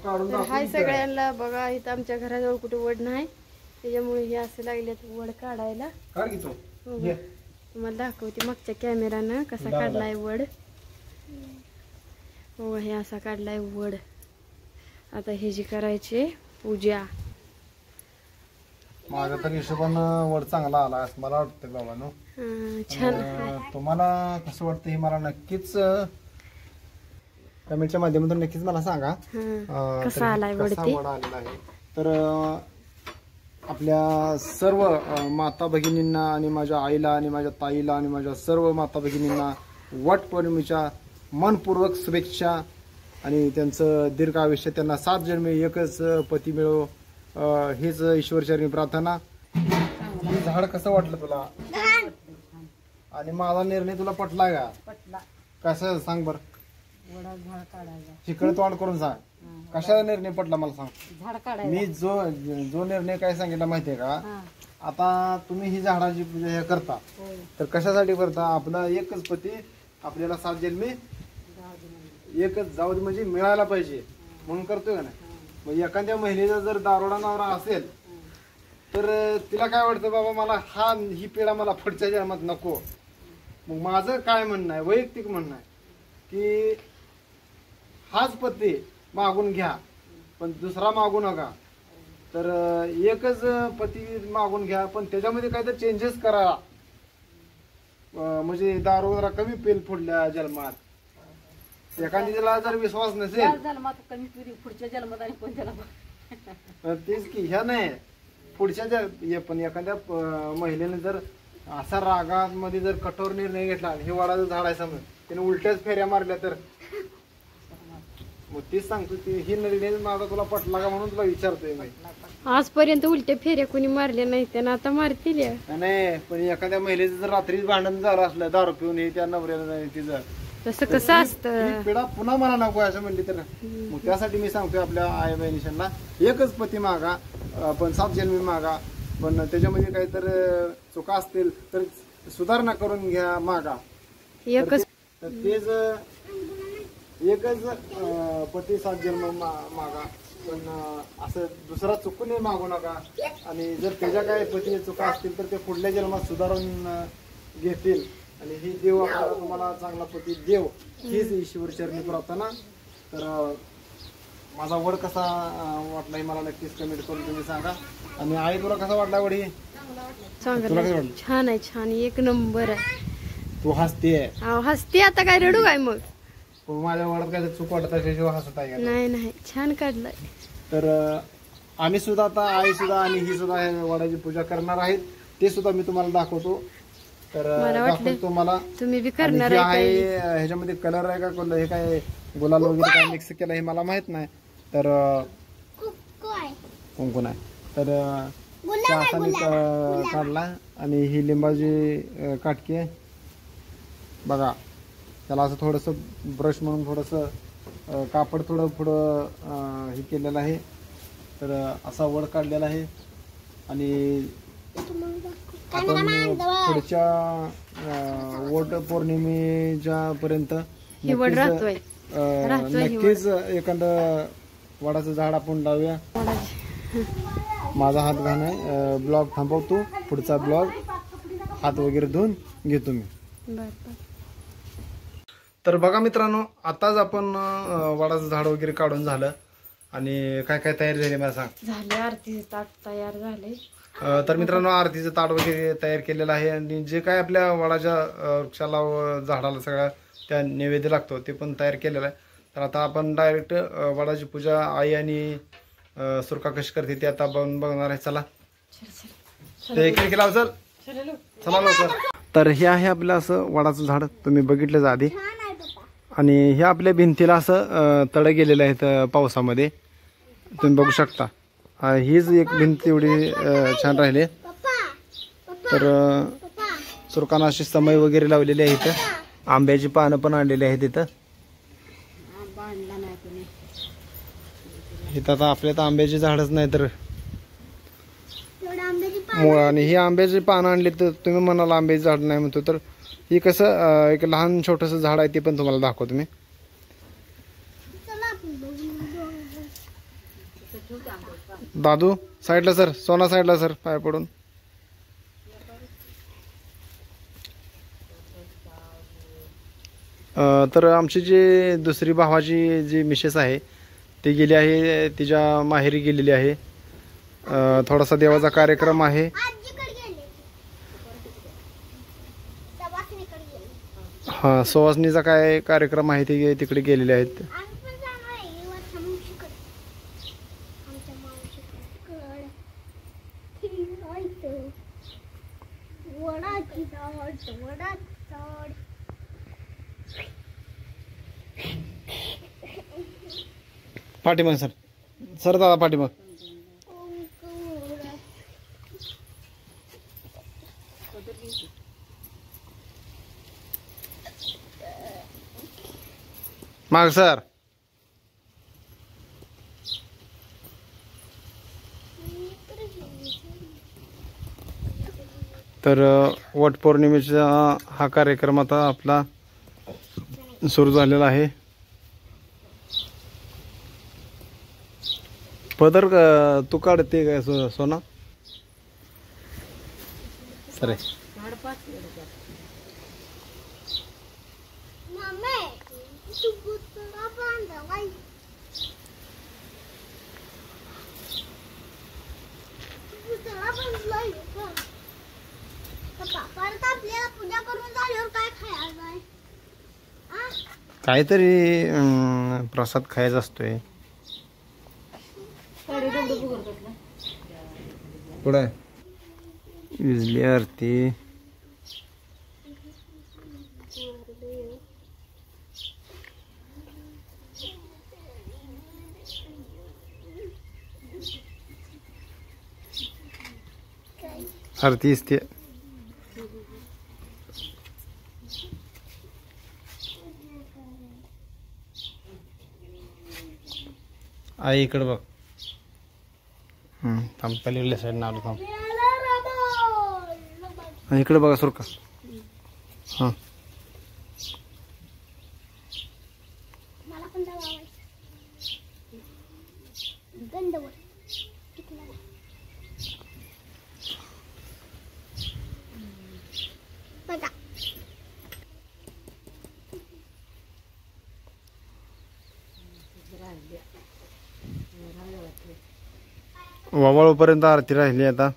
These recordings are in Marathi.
काढून तर हाय सगळ्यांना बघा. इथं आमच्या घराजवळ कुठे वड नाही, त्याच्यामुळे हे असं लागलेत वड काढायला. काढ की तू. हो का? तुम्हाला दाखवते मागच्या कॅमेरानं कसा काढलाय वड. हो हे असा काढलाय वड. आता हे जी करायची पूजा. माझा तर हिशोबानं वड चांगला आला असं मला वाटतं बाबांनो. छान. तुम्हाला कसं वाटतं हे मला नक्कीच कमेंटच्या माध्यमातून नक्कीच मला सांगा कसा आलाय वड ते. वड आलेला आहे. तर आपल्या सर्व माता भगिनींना आणि माझ्या आईला आणि माझ्या ताईला आणि माझ्या सर्व माता भगिनींना वट पौर्णिमेच्या मनपूर्वक शुभेच्छा आणि त्यांचं दीर्घ आयुष्य, त्यांना 7 जन्मे एकच पती मिळो हेच ईश्वरचरणी प्रार्थना. हे झाड कसं वाटलं तुला आणि माझा निर्णय तुला पटला का? पटला. कसं सांग बर. वडा झाड काढायला तिकडे तोंड करून सांग कशाला निर्णय पटला मला सांग. झाड काढायला मी जो निर्णय काय सांगितला माहितीये का? आता तुम्ही ही झाडाची पूजा हे करता तर कशासाठी करता? आपला एकच पती आपल्याला 7 जन्मी एकच जाऊ दे म्हणजे मिळायला पाहिजे म्हणून करतोय का नाही. मग एखाद्या महिलेचा जर दारोडा नवरा असेल तर तिला काय वाटतं बाबा मला ही पिढा मला पुढच्या जन्मात नको. मग माझं काय म्हणणं आहे, वैयक्तिक म्हणणं आहे की हाच पती मागून घ्या पण दुसरा मागू नका. तर एकच पती मागून घ्या पण त्याच्यामध्ये काहीतरी चेंजेस करा. म्हणजे दारू जरा कमी पेल पुढल्या जन्मात. एखाद्याला जर विश्वास नसेल जन्मात कमी पिढी पुढच्या जन्मात आणि कोणत्याला तेच की ह्या नाही पुढच्या पण एखाद्या महिलेने जर असा रागामध्ये जर कठोर निर्णय घेतला हे वडाचं झाड आहे समज त्याने उलट्याच फेऱ्या मारल्या तर मग तीच सांगतो ही निर्णय माझा तुला पटला का म्हणून तुला विचारतोय मी. आजपर्यंत उलटे फेऱ्या कोणी मारले नाही त्यांना आता मारतील. नाही पण एखाद्या महिलेचं जर रात्रीच भांडण झालं असलं दारू पिऊन हे त्या नवऱ्याला तिचं तसं कसं असतं पिढा पुन्हा मला नको असं म्हणली तर मग त्यासाठी मी सांगतोय आपल्या आई बहिणीशांना एकच पती मागा पण 7 जन्मी मागा. पण त्याच्यामध्ये काहीतरी चुका असतील तर सुधारणा करून घ्या मागा. एकच तेच एकच पती 7 जन्म मागा पण असं दुसरा चुकून मागू नका. आणि जर त्याच्या काही पती चुका असतील तर ते पुढल्या जन्मात सुधारून घेतील आणि ही देव आपल्याला तुम्हाला चांगला पती देव हीच ईश्वर चरणी प्रार्थना. तर माझा वड कसा वाटला हे मला नक्कीच कमेंट करून तुम्ही सांगा. आणि आई तुला कसा वाटला वड? तुला कसं वाटलं? छान आहे छान एक नंबर आहे. तू हसते हसते आता काय रडू काय मग? माझ्या वडात काय चूक वाटत असेल हसत आहे? नाही नाही छान काढलाय. तर आम्ही सुद्धा आता आई सुद्धा आणि ही सुद्धा वडाची पूजा करणार आहेत ते सुद्धा मी तुम्हाला दाखवतो. तर दाखवतो मला तुम्ही बी करणार आहे. ह्याच्यामध्ये कलर आहे का कोणता हे काय गुलाल वगैरे काय मिक्स केलं हे मला माहित नाही. तर कुंकू आहे तर त्या असा मी काढला. आणि ही लिंबाची काटकी आहे बघा. त्याला असं थोडंसं ब्रश म्हणून थोडंसं कापड थोडं पुढं हे केलेलं आहे. तर असा वड काढलेला आहे. आणि आपण पुढच्या वट पौर्णिमेच्या पर्यंत नक्कीच एखादं वडाचं झाड आपण लावूया. माझा हात घाण आहे. ब्लॉग थांबवतो. पुढचा ब्लॉग हात वगैरे धुवून घेतो मी. तर बघा मित्रांनो आताच आपण वडाचं झाड वगैरे काढून झालं. आणि काय काय तयारी झाली मला सांग. झाले आरतीचे ताट तयार झाले. तर मित्रांनो आरतीचं ताट वगैरे तयार केलेलं आहे. आणि जे काय आपल्या वडाच्या वृक्षाला व झाडाला सगळ्या त्या नैवेद्य लागतो ते पण तयार केलेलं आहे. तर आता आपण डायरेक्ट वडाची पूजा आई आणि सुरका कशी करते ते आता बघणार आहे. चला ते एक लाव चल चला लवकर. तर हे आहे आपलं असं वडाचं झाड तुम्ही बघितलं आधी. आणि हे आपल्या भिंतीला असं तडे गेलेलं आहे पावसामध्ये तुम्ही बघू शकता. हीच एक भिंत एवढी छान राहिली. तर सुरकानं अशी समय वगैरे लावलेली आहे इथं. आंब्याची पानं पण आणलेली आहेत इथं. इथं आता आपल्या तर आंब्याची झाडच नाही तर आणि ही आंब्याची पानं आणली तर तुम्ही म्हणाला आंब्याची झाड नाही म्हणतो. तर ही कसं एक लहान छोटंसं झाड आहे ते पण तुम्हाला दाखवतो मी. दादू साईडला सर, सोना साईडला सर, पाय पडून. तर आमची जी दुसरी भावाची जी मिसेस आहे ती गेली आहे, तिच्या माहेरी गेलेली आहे. थोडासा देवाचा कार्यक्रम आहे. हा, सुवासनीचा काय कार्यक्रम आहे ते तिकडे गेलेले आहेत. पाठीमाग सर, सर दादा पाठीमाग. माग सर. तर वटपौर्णिमेचा हा कार्यक्रम आता आपला सुरू झालेला आहे. पदर तू काढते काय सोना सरे. काहीतरी प्रसाद खायचा असतोय. पुढे विजली आरती. आरती असते. आई इकडे बघ. थांब, पलीकडल्या साईडनं आलो. थांब, इकडे बघा सुरका. हा, वावळपर्यंत आरती राहिली आता.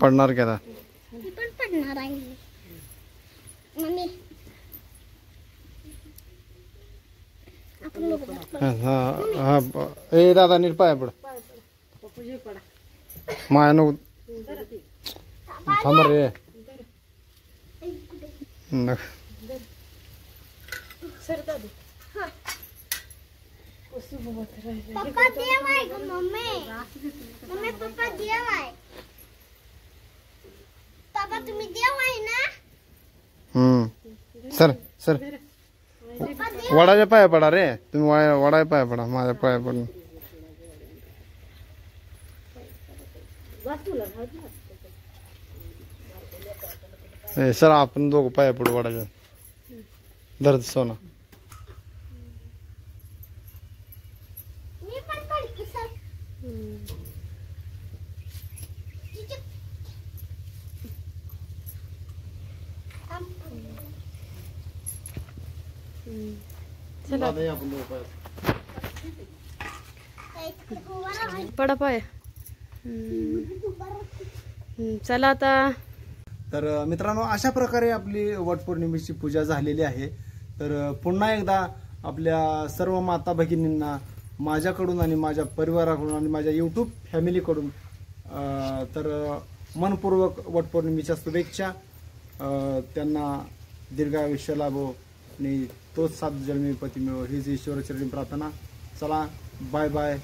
पडणार की आता. हा, ए दादा नीट पाय पड. माया नको थांब रे. पप्पा देव आहे ग मम्मी. मम्मी पप्पा देव आहे. पप्पा तुम्ही देव आहे ना. सर सर, वडाच्या पाया पडा रे तुम्ही. वडाच्या पाया पडा, माझ्या पाया पडून. सर आपण दोघं पाया पडू वडाच्या. दर्द सोना. पडा पाय. चला आता. तर मित्रांनो, अशा प्रकारे आपली वटपौर्णिमेची पूजा झालेली आहे. तर पुन्हा एकदा आपल्या सर्व माता भगिनींना माझ्याकडून आणि माझ्या परिवाराकडून आणि माझ्या यूट्यूब फॅमिलीकडून तर मनपूर्वक वटपौर्णिमेच्या शुभेच्छा. त्यांना दीर्घायुष्य लाभो आणि तोच सात जन्मी पती मिळो हीच ईश्वरचरणी प्रार्थना. चला, बाय बाय.